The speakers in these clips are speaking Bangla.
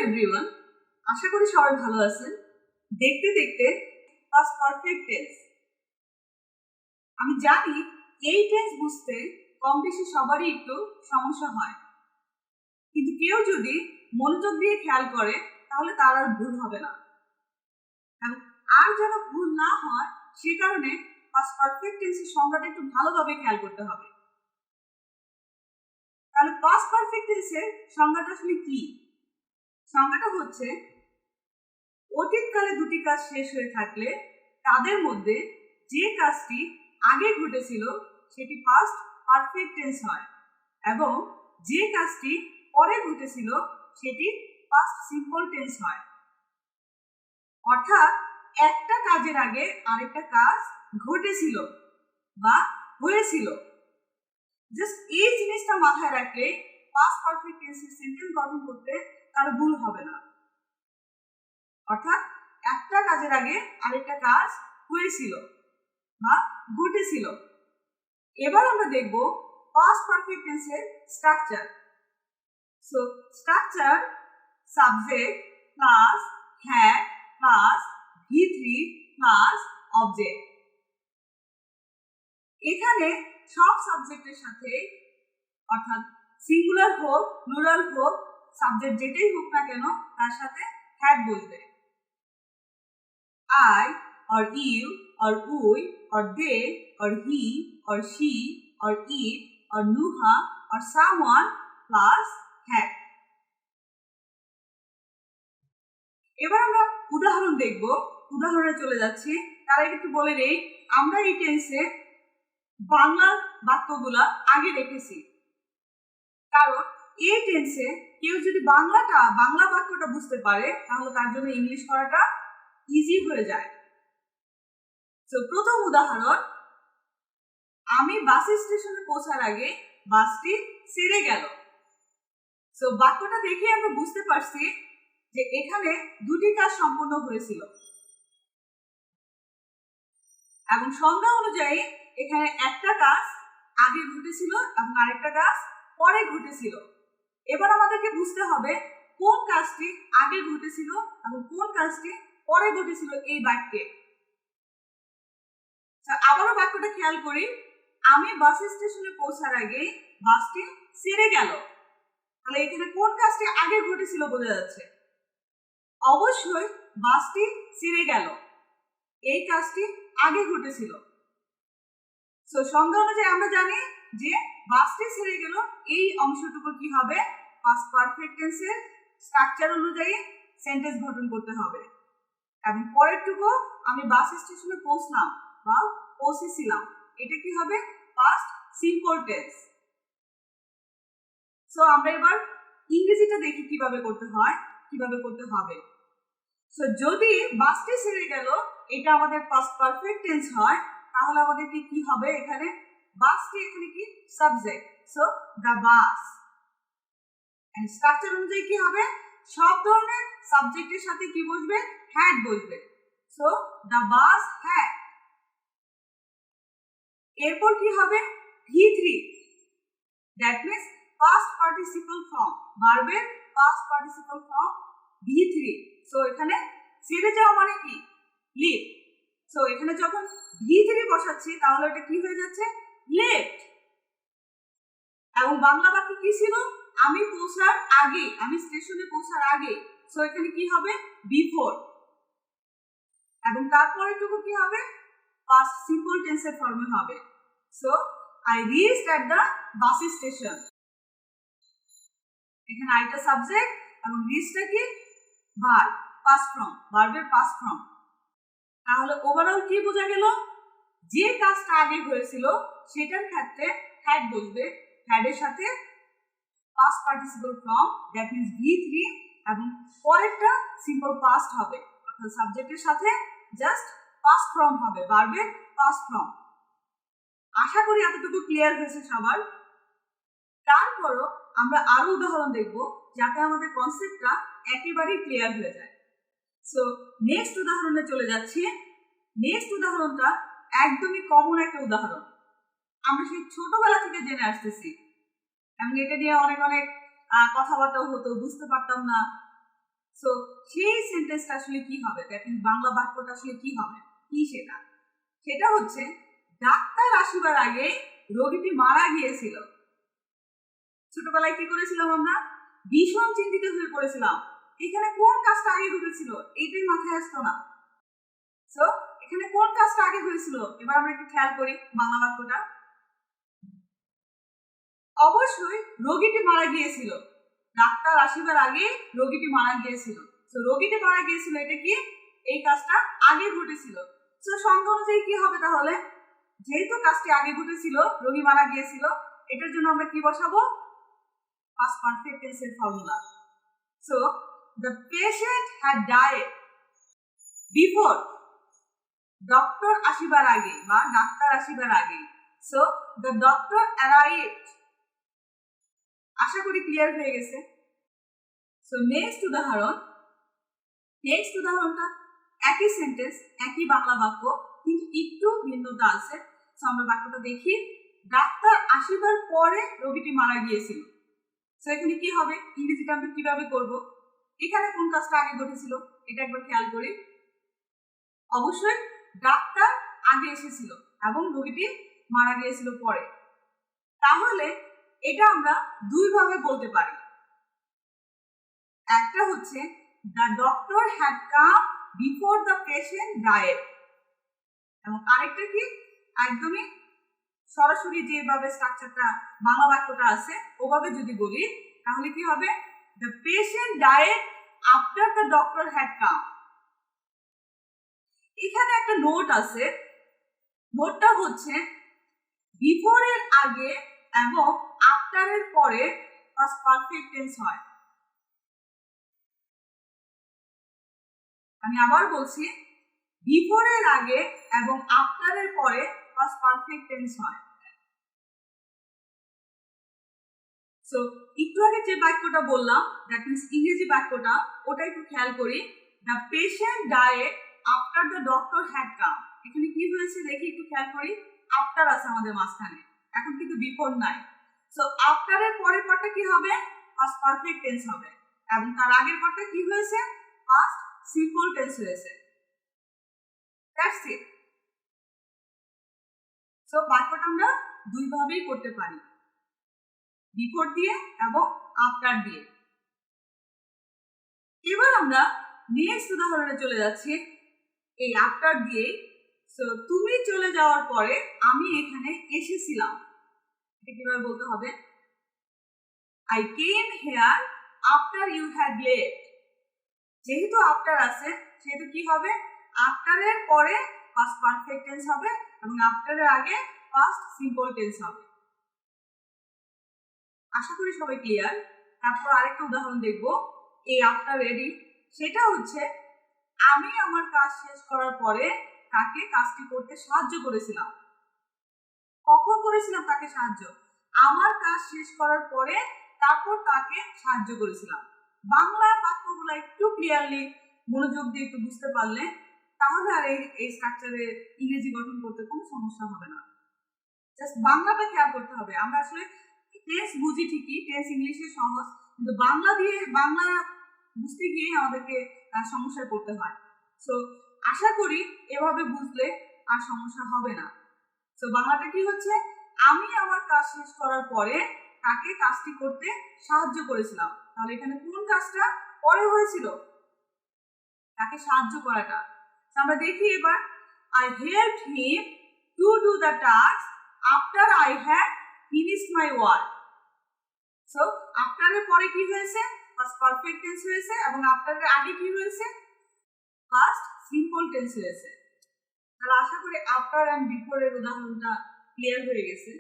এভরিওয়ান, আশা করি সবাই ভালো আছেন। দেখতে দেখতে পাস্ট পারফেক্ট টেন্স। আমি জানি এই টেন্স বুঝতে কম বেশি সবারই একটু সমস্যা হয়, কিন্তু কেউ যদি মনোযোগ দিয়ে খেয়াল করে তাহলে তার আর ভুল হবে না। আর যেন ভুল না হয় সে কারণে পাস্ট পারফেক্ট টেন্সের সংজ্ঞাটা একটু ভালোভাবে খেয়াল করতে হবে। তাহলে পাস্ট পারফেক্ট টেন্সের সংজ্ঞাটা আসলে কি? সংজ্ঞাটা হচ্ছে অতীতকালে দুটি কাজ শেষ হয়ে থাকলে তাদের মধ্যে যে কাজটি আগে ঘটেছিল সেটি পাস্ট পারফেক্ট টেন্স হয়, এবং যে কাজটি পরে ঘটেছিল সেটি পাস্ট সিম্পল টেন্স হয়। অর্থাৎ একটা কাজের আগে আরেকটা কাজ ঘটেছিল বা হয়েছিল। জাস্ট এই জিনিসটা মাথায় রাখলে পাস্ট পারফেক্ট টেন্সের সেন্টেন্স গঠন করতে কারো ভুল হবে না। অর্থাৎ একটা কাজের আগে আরেকটা কাজ হয়েছিল বা ঘটেছিল। এবার আমরা দেখব পাস্ট পারফেক্ট টেন্সের structure. So structure subject plus had plus V3 plus object. এখানে সব সাবজেক্টের সাথে, অর্থাৎ সিঙ্গুলার হোক প্লুরাল হোক, সাবজেক্ট যেটাই হোক না কেন তার সাথে হ্যাড বসবে। I or you or we or they or he or she or it or Nuha or someone plus had. এবার আমরা উদাহরণ দেখব। উদাহরণে চলে যাচ্ছি, তার আগে একটু বলে নেই আমরা এই টেন্সে বাংলা বাক্যগুলা আগে রেখেছি, কারণ এই টেন্সে কেউ যদি বাংলা বাক্যটা বুঝতে পারে তাহলে তার জন্য ইংলিশ করাটা ইজি হয়ে যায়। তো প্রথম উদাহরণ, আমি বাস স্টেশনে পৌঁছার আগে বাসটি ছেড়ে গেল। তো বাক্যটা দেখে আমরা বুঝতে পারছি যে এখানে দুটি কাজ সম্পন্ন হয়েছিল, এবং সংজ্ঞা অনুযায়ী এখানে একটা কাজ আগে ঘটেছিল এবং আরেকটা কাজ পরে ঘটেছিল। এবার আমাদেরকে বুঝতে হবে কোন কাজটি আগে ঘটেছিল এবং কোন কাজটি পরে ঘটেছিল এই বাক্যে। আবারও বাক্যটা খেয়াল করি, আমি বাস স্টেশনে পৌঁছার আগে বাসটি ছেড়ে গেল। তাহলে এখানে কোন কাজটি আগে ঘটেছিল বোঝা যাচ্ছে, অবশ্যই বাসটি ছেড়ে গেল এই কাজটি আগে ঘটেছিল। সো সংজ্ঞা অনুযায়ী আমরা জানি যে বাসটি ছেড়ে গেল এই অংশটুকু কি হবে, পাস্ট পারফেক্ট টেন্সের স্ট্রাকচার অনুযায়ী সেন্টেন্স গঠন করতে হবে। এবং পরেরটুকু আমি বাস স্টেশনে পৌঁছলাম বা পৌঁছেছিলাম, এটা কি হবে, পাস্ট সিম্পল টেন্স। সো আমরা এবার ইংরেজিটা দেখি কিভাবে করতে হয়, কিভাবে করতে হবে। সো যদি বাসটি ছেড়ে গেল এটা আমাদের পাস্ট পারফেক্ট টেন্স হয়, তাহলে আমাদের কি হবে, এখানে বাসটি এখানে কি subject, so the bus. And structure অনুযায়ী কি হবে, সব ধরনের সাবজেক্টের সাথে কি বসবে, হ্যাড বসবে। So the bus had. এরপর কি হবে, V3, that means past participle form, ভার্বের past participle form V3। So এখানে ছেড়ে যাওয়া মানে কি, লিভ। সো এখানে যখন V3 বসাচ্ছি তাহলে এটা কি হয়ে যাচ্ছে, লেফট। এবং বাংলা বাক্য কি ছিল, আমি পৌঁছার আগে, আমি স্টেশনে পৌঁছার আগে। সো এখানে কি হবে, বিফোর। এবং তারপরেটুকু কি হবে, পাস্ট সিম্পল টেন্সের ফর্মে হবে। So I reached at the bus station. এখানে আইটা সাবজেক্ট এবং রিচটা কি ভার্ব, পাস্ট ফর্ম, ভার্বের পাস্ট ফর্ম। তাহলে ওভারঅল কি বোঝা গেল, যে কাজটা আগে হয়েছিল সেটার ক্ষেত্রে হ্যাড বসবে, হ্যাডের সাথে past participle form that means V3, এবং পরেরটা সিম্পল পাস্ট হবে, অর্থাৎ সাবজেক্টের সাথে জাস্ট পাস্ট ফর্ম হবে, ভার্বের পাস্ট ফর্ম। আশা করি এতটুকু ক্লিয়ার হয়েছে সবার। তারপরও আমরা আরো উদাহরণ দেখব যাতে আমাদের কনসেপ্টটা একেবারেই ক্লিয়ার হয়ে যায়। সো নেক্সট উদাহরণে চলে যাচ্ছি। নেক্সট উদাহরণটা একদমই কমন একটা উদাহরণ, আমরা সেই ছোটবেলা থেকে জেনে আসতেছি, এবং এটা নিয়ে অনেক কথাবার্তাও হতো, বুঝতে পারতাম না সো সেই সেন্টেন্সটা আসলে কি হবে, দ্যাট মিন্স বাংলা বাক্যটা আসলে কি হবে, কি সেটা? সেটা হচ্ছে ডাক্তার আসিবার আগে রোগীটি মারা গিয়েছিল। ছোটবেলায় কি করেছিলাম আমরা? ভীষণ চিন্তিত হয়ে পড়েছিলাম। এখানে কোন কাজটা আগে ঘটেছিল এইটাই মাথায় আসতো না। সো এখানে কোন কাজটা আগে হয়েছিল, এবার আমরা একটু খেয়াল করি বাংলা বাক্যটা। অবশ্যই রোগীটি মারা গিয়েছিল, ডাক্তার আসিবার আগে রোগীটি মারা গিয়েছিল। তো রোগীটি মারা গিয়েছিল, এটা কি? এই কাজটা আগে ঘটেছিল। তো সংখ্যা অনুযায়ী কি হবে তাহলে? যেহেতু কাজটি আগে ঘটেছিল, রোগী মারা গিয়েছিল, এটার জন্য আমরা কি বসাবো? past perfect tense এর ফর্মুলা। So the patient had died before, doctor আসিবার আগে বা ডাক্তার আসিবার আগে। So the doctor arrived. আশা করি ক্লিয়ার হয়ে গেছে। So নেক্সট উদাহরণটা একই সেন্টেন্স, একই বাংলা বাক্য, কিন্তু একটু ভিন্নতা আছে। সো আমরা বাক্যটা দেখি। ডাক্তার আসিবার পরে রোগীটি মারা গিয়েছিল। সো এখানে কি হবে? ইংরেজিটা আমরা কিভাবে করব? এখানে কোন কাজটা আগে ঘটেছিল এটা একবার খেয়াল করি। অবশ্যই ডাক্তার আগে এসেছিল এবং রোগীটি মারা গিয়েছিল পরে। তাহলে এটা আমরা দুই ভাবে বলতে পারি। একটা হচ্ছে the doctor had come before the patient died, এবং আরেকটা কি একদমই সরাসরি যেভাবে স্ট্রাকচারটা বাংলা বাক্যটা আছে ওভাবে যদি বলি তাহলে কি হবে? the patient died after the doctor had come. এখানে একটা নোট আছে, নোটটা হচ্ছে বিফোর এর আগে এবং আফটার এর পরে পাস্ট পারফেক্ট টেন্স হয়। আমি আবার বলছি, বিফোর এর আগে এবং আফটার এর পরে পাস্ট পারফেক্ট টেন্স হয়। সো একটু আগে যে বাক্যটা বললাম, দ্যাট মিন্স ইংরেজি বাক্যটা, ওটা একটু খেয়াল করি। The patient died after the doctor had come. এখানে কি হয়েছে দেখি, একটু খেয়াল করি। আফটার আছে আমাদের মাঝখানে, এখন কিন্তু বিফোর নাই। সো আফটার এর পরের পার্টটা কি হবে? পাস্ট পারফেক্ট টেন্স হবে, এবং তার আগের পার্টটা কি হয়েছে? পাস্ট সিম্পল টেন্স হয়েছে। That's it. সো বাক্যটা আমরা দুই ভাবেই করতে পারি, বিফোর দিয়ে এবং আফটার দিয়ে। এবার আমরা নেক্সট উদাহরণে চলে যাচ্ছি এই আফটার দিয়ে। সো তুমি চলে যাওয়ার পরে আমি এখানে এসেছিলাম, এটা কিভাবে বলতে হবে? I came here after you had left. যেহেতু আফটার আছে সেহেতু কি হবে? আফটার এর পরে পাস্ট পারফেক্ট টেন্স হবে এবং আফটার এর আগে পাস্ট সিম্পল টেন্স হবে। আশা করি সবাই ক্লিয়ার। তারপর আরেকটা উদাহরণ দেখব এই আফটার রেডি। সেটা হচ্ছে আমি আমার কাজ শেষ করার পরে তাকে কাজটি করতে সাহায্য করেছিলাম। কখন করেছিলাম তাকে সাহায্য? আমার কাজ শেষ করার পরে তারপর তাকে সাহায্য করেছিলাম। বাংলা বাক্যগুলো একটু ক্লিয়ারলি মনোযোগ দিয়ে একটু বুঝতে পারলে তাহলে আর এই স্ট্রাকচারে ইংরেজি গঠন করতে কোনো সমস্যা হবে না। জাস্ট বাংলাটা খেয়াল করতে হবে। আমরা আসলে টেন্স বুঝি ঠিকই, টেন্স ইংলিশে সহজ, কিন্তু বাংলা বুঝতে গিয়ে আমাদেরকে সমস্যায় পড়তে হয়। সো আশা করি এভাবে বুঝলে আর সমস্যা হবে না। সো বাংলাটা কি হচ্ছে? আমি আমার কাজ শেষ করার পরে তাকে কাজটি করতে সাহায্য করেছিলাম। তাহলে এখানে কোন কাজটা পরে হয়েছিল? তাকে সাহায্য করাটা। আমরা দেখি এবার, I helped him to do the task after I had finished my work. So after এর পরে কি হয়েছে? পাস্ট পারফেক্ট টেন্স হয়েছে, এবং আফটার এর আগে কি হয়েছে? পাস্ট সিম্পল টেন্স হয়েছে। তাহলে আশা করি আফটার এন্ড বিফোর এর উদাহরণটা ক্লিয়ার হয়ে গেছে।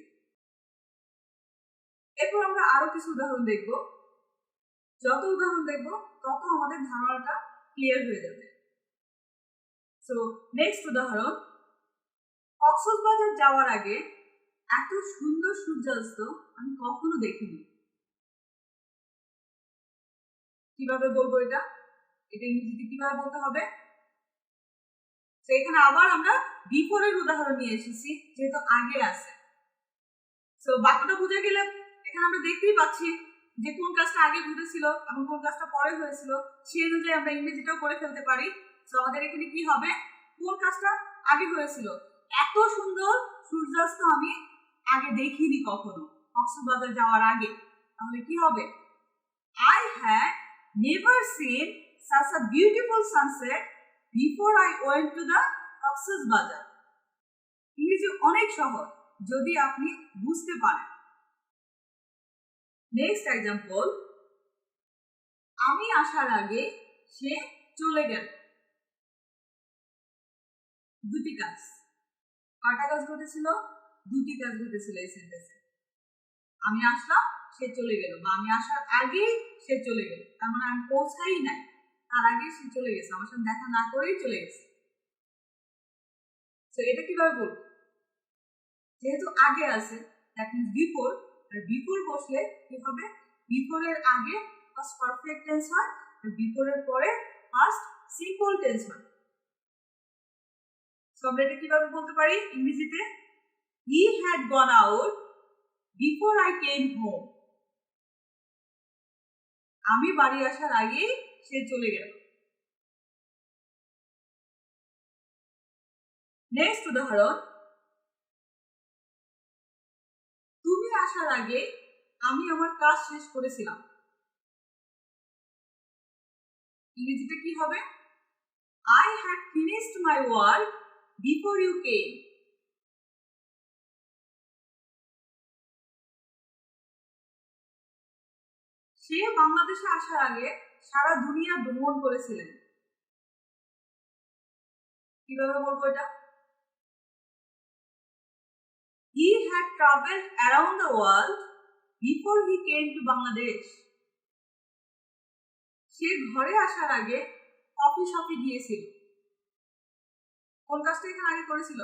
এরপর আমরা আরো কিছু উদাহরণ দেখব। যত উদাহরণ দেখব তত আমাদের ধারণাটা ক্লিয়ার হয়ে যাবে। সো নেক্সট উদাহরণ, কক্সবাজার যাওয়ার আগে এত সুন্দর সূর্যাস্ত আমি কখনো দেখিনি। কিভাবে বলবো এটা? এটা ইংরেজিতে কিভাবে বলতে হবে? তো এখানে আবার আমরা বিফোর এর উদাহরণ নিয়ে এসেছি, যেহেতু আগে আছে। সো বাক্যটা বুঝে গেলে এখানে আমরা দেখতেই পাচ্ছি যে কোন কাজটা আগে ঘটেছিল এবং কোন কাজটা পরে হয়েছিল সেই অনুযায়ী আমরা ইংরেজিটাও করে ফেলতে পারি। তো আমাদের এখানে কি হবে, কোন কাজটা আগে হয়েছিল। এত সুন্দর সূর্যাস্ত আমি আগে দেখিনি কখনো কক্সবাজার যাওয়ার আগে। তাহলে কি হবে, I had never seen such a beautiful sunset before I went to the Cox's Bazar. ইংরেজি অনেক সহজ যদি আপনি বুঝতে পারেন। নেক্সট এক্সাম্পল, আমি আসার আগে সে চলে গেল। দুটি কাজ, কয়টা কাজ ঘটেছিল, দুটি কাজ ঘটেছিল এই সেন্টেন্সে। আমি আসলাম, সে চলে গেল, বা আমি আসার আগেই সে চলে গেল, তার মানে আমি পৌঁছাই নাই, তার আগে সে চলে গেছে, আমার সাথে দেখা না করেই চলে গেছে। তো এটা কিভাবে বলবো, যেহেতু আগে আছে দ্যাট মিন্স বিফোর, আর বিফোর বসলে কি হবে, বিফোরের আগে ফার্স্ট পারফেক্ট টেন্স হয়, আর বিফোরের পরে ফার্স্ট সিম্পল টেন্স হয়। সো আমরা এটা কিভাবে বলতে পারি ইংরেজিতে, he had gone out before I came home. আমি বাড়ি আসার আগেই সে চলে গেল। নেক্সট উদাহরণ, তুমি আসার আগে আমি আমার কাজ শেষ করেছিলাম। ইংরেজিতে কি হবে, I had finished my work before you came. সে বাংলাদেশে আসার আগে সারা দুনিয়া ভ্রমণ করেছিলেন। কিভাবে বলবো এটা, He had traveled around the world before he came to Bangladesh. সে ঘরে আসার আগে কফি শপে গিয়েছিল। কোন কাজটা এখানে আগে করেছিল,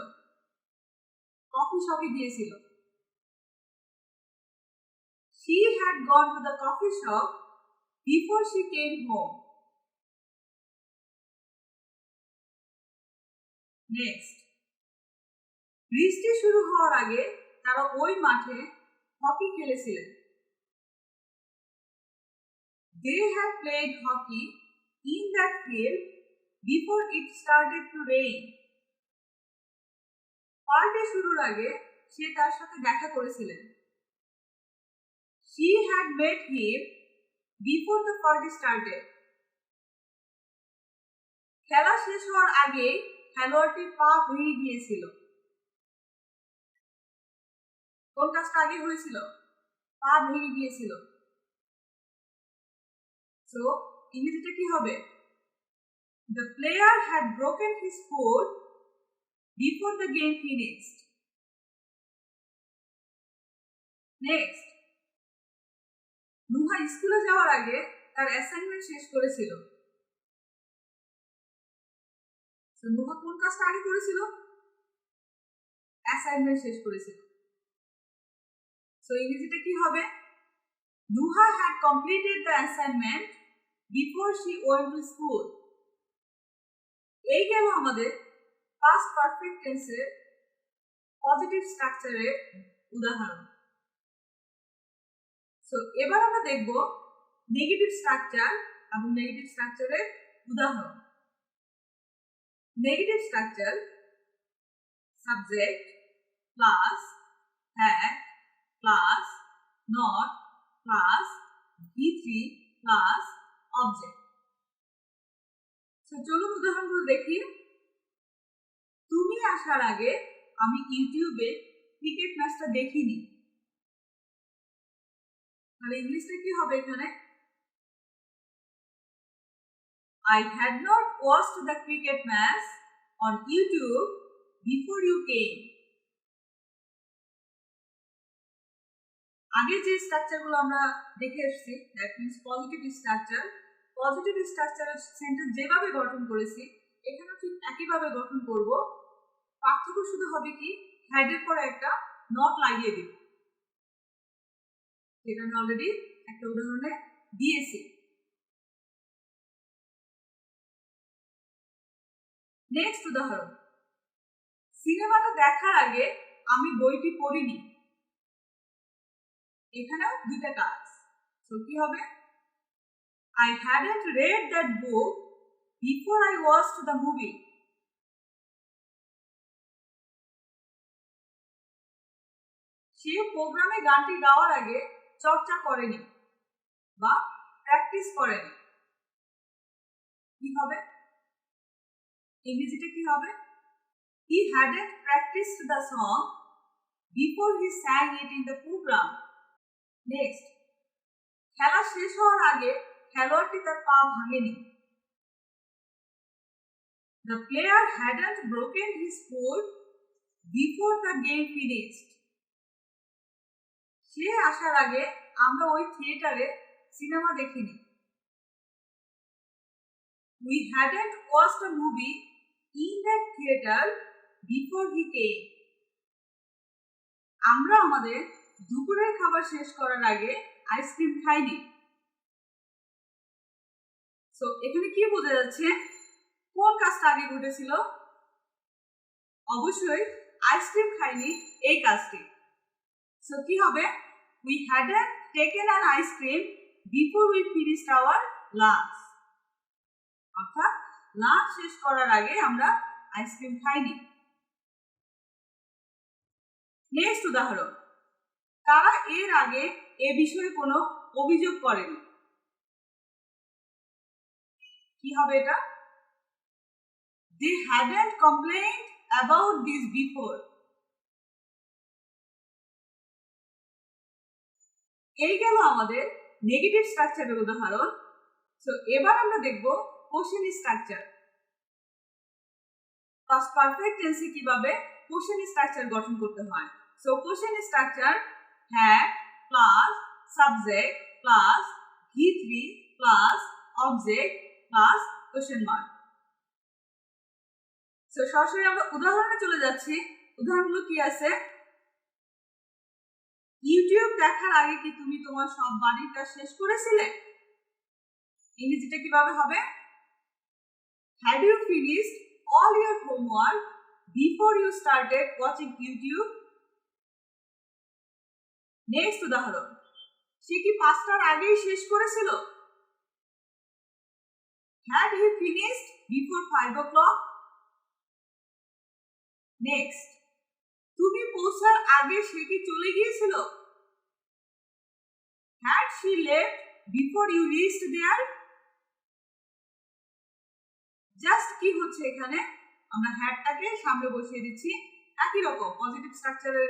কফি শপে গিয়েছিল। She had gone to the coffee shop before she came home. Next, বৃষ্টি শুরু হওয়ার আগে তারা ওই মাঠে হকি খেলেছিলেন। They had played hockey in that field before it started to rain. Party শুরুর আগে সে তার সাথে দেখা করেছিলেন। She had met him before the party started. খেলা শেষ হওয়ার আগে খেলোয়াড়টির পা ভেঙে গিয়েছিল। কোন কাজটা আগে হয়েছিল, পা ভেঙে গিয়েছিল। সো ইংরেজিতে কি হবে, the player had broken his foot before the game finished. Next, Nuha স্কুলে যাওয়ার আগে তার অ্যাসাইনমেন্ট শেষ করেছিল। নুহা কোন কাজটা আগে করেছিল, অ্যাসাইনমেন্ট শেষ করেছিল। সো ইংরেজিতে কি হবে, Nuha had completed the assignment before she went to school. এই গেল আমাদের পাস্ট পারফেক্ট টেন্সের পজিটিভ স্ট্রাকচারের উদাহরণ। সো এবার আমরা দেখব নেগেটিভ স্ট্রাকচার এবং নেগেটিভ স্ট্রাকচারের উদাহরণ। Negative structure, subject plus had plus not plus V3 plus object. তো চলুন উদাহরণগুলো দেখি। তুমি আসার আগে আমি ইউটিউবে ক্রিকেট ম্যাচটা দেখিনি। তাহলে ইংলিশটা কি হবে এখানে, I had not watched the cricket match on YouTube before you came. আগে যে স্ট্রাকচারগুলো আমরা দেখে এসেছি that means positive structure, positive স্ট্রাকচারের সেন্টেন্স যেভাবে গঠন করেছি এখানে ঠিক একইভাবে গঠন করব। পার্থক্য শুধু হবে কি, হ্যাডের পরে একটা নট লাগিয়ে দিব, যেটা আমি অলরেডি একটা উদাহরণে দিয়েছি। নেক্সট উদাহরণ, সিনেমাটা দেখার আগে আমি বইটি পড়িনি। এখানেও দুইটা কাজ, So কি হবে? I hadn't read that book before I watched the movie. সে প্রোগ্রামে গানটি গাওয়ার আগে চর্চা করেনি বা প্র্যাকটিস করেনি। কি হবে? ইংরেজিতে কি হবে? He hadn't practiced the song before he sang it in the program. Next, খেলা শেষ হওয়ার আগে খেলোয়াড়টি তার পা ভাঙেনি। The player hadn't broken his foot before the game finished. সে আসার আগে আমরা ওই থিয়েটারে সিনেমা দেখিনি। We hadn't watched a movie in that theater before he came. আমরা আমাদের দুপুরের খাবার শেষ করার আগে আইসক্রিম খাইনি। সো এখানে কি বোঝা যাচ্ছে? কোন কাজটা আগে ঘটেছিল? অবশ্যই আইসক্রিম খাইনি এই কাজটি। সো কি হবে? We hadn't taken an ice cream before we finished our lunch. অর্থাৎ লাঞ্চ শেষ করার আগে আমরা আইসক্রিম খাইনি। নেক্সট উদাহরণ, তারা এর আগে এ বিষয়ে কোনো অভিযোগ করেনি। কি হবে এটা? They hadn't complained about this before. এই গেল আমাদের নেগেটিভ স্ট্রাকচারের উদাহরণ। সো এবার আমরা দেখব কোশ্চেন স্ট্রাকচার। পাস্ট পারফেক্ট টেন্সে কিভাবে কোশ্চেন স্ট্রাকচার গঠন করতে হয়। So question structure had plus subject plus V3 plus object plus question mark. So সরাসরি আমরা উদাহরণে চলে যাচ্ছি। উদাহরণগুলো কি আছে? ইউটিউব দেখার আগে কি তুমি তোমার সব বাড়ির কাজ শেষ করেছিলে? ইংরেজিটা কিভাবে হবে? Had you finished all your homework before you started watching YouTube? Next উদাহরণ, সে কি 5টার আগেই শেষ করেছিল? Had he finished before 5 o'clock? Next, তুমি পৌঁছার আগে সে কি চলে গিয়েছিল? Had she left before you reached there? Just কি হচ্ছে এখানে? আমরা হ্যাডটাকে সামনে বসিয়ে দিচ্ছি। একই রকম পজিটিভ স্ট্রাকচারের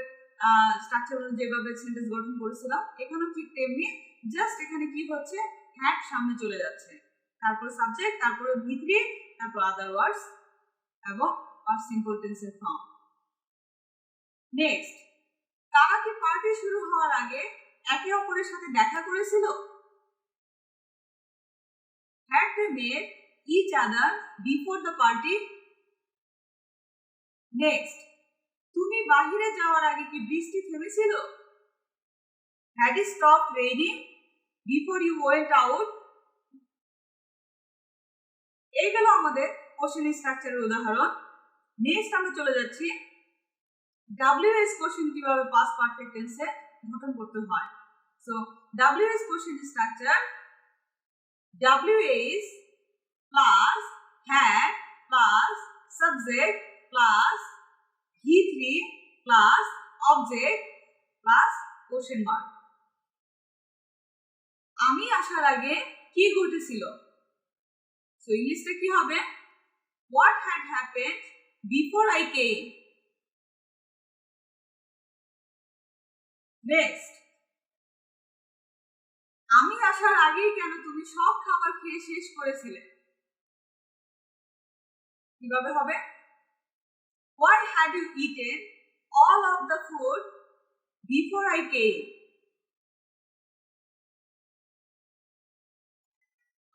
স্ট্রাকচার যেভাবে সেন্টেন্স গঠন করেছিলাম এখানেও ঠিক তেমনি, জাস্ট এখানে কি হচ্ছে? হ্যাড সামনে চলে যাচ্ছে, তারপর সাবজেক্ট, তারপরে V3, তারপর আদার ওয়ার্ডস এবং পাস্ট সিম্পল টেন্সের ফর্ম। নেক্সট, তারা কি পার্টি শুরু হওয়ার আগে একে অপরের সাথে দেখা করেছিল? Had they met each other before the party? Next, তুমি বাহিরে যাওয়ার আগে কি বৃষ্টি থেমেছিল? Had it stopped raining before you went out? এই গেল আমাদের কোশ্চেন স্ট্রাকচারের উদাহরণ। নেক্সট আমরা চলে যাচ্ছি WH কোশ্চেন কিভাবে পাস্ট পারফেক্ট টেন্সে গঠন করতে হয়। So WH question structure WH plus had plus subject plus V3 plus object plus question mark. আমি আসার আগে কি ঘটেছিল? সো ইংলিশটা কি হবে? What had happened before I came? Next, আমি আসার আগেই কেন তুমি সব খাবার খেয়ে শেষ করেছিলে? কিভাবে হবে? Why had you eaten all of the food before I came?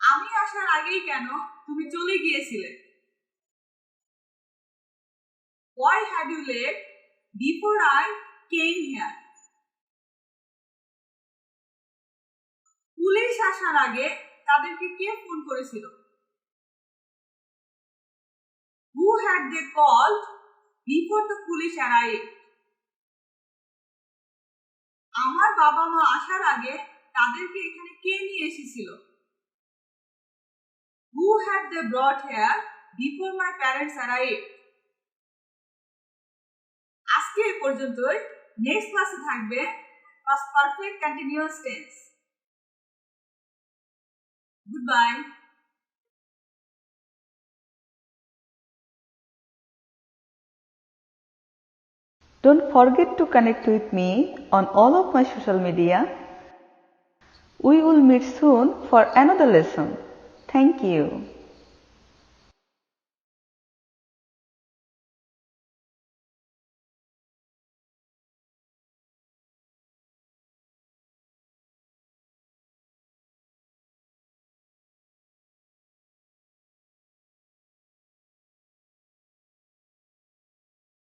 আমি আসার আগেই কেন তুমি চলে গিয়েছিলে? Why had you left before I came here? Police আসার আগে তাদেরকে কে ফোন করেছিল? Who had they called before the police arrived? আমার বাবা মা আসার আগে তাদেরকে এখানে কে নিয়ে এসেছিল? Who had they brought here before my parents arrived? আজকে এই পর্যন্তই। নেক্সট ক্লাসে থাকবে past perfect continuous tense. Goodbye. Don't forget to connect with me on all of my social media. We will meet soon for another lesson. Thank you.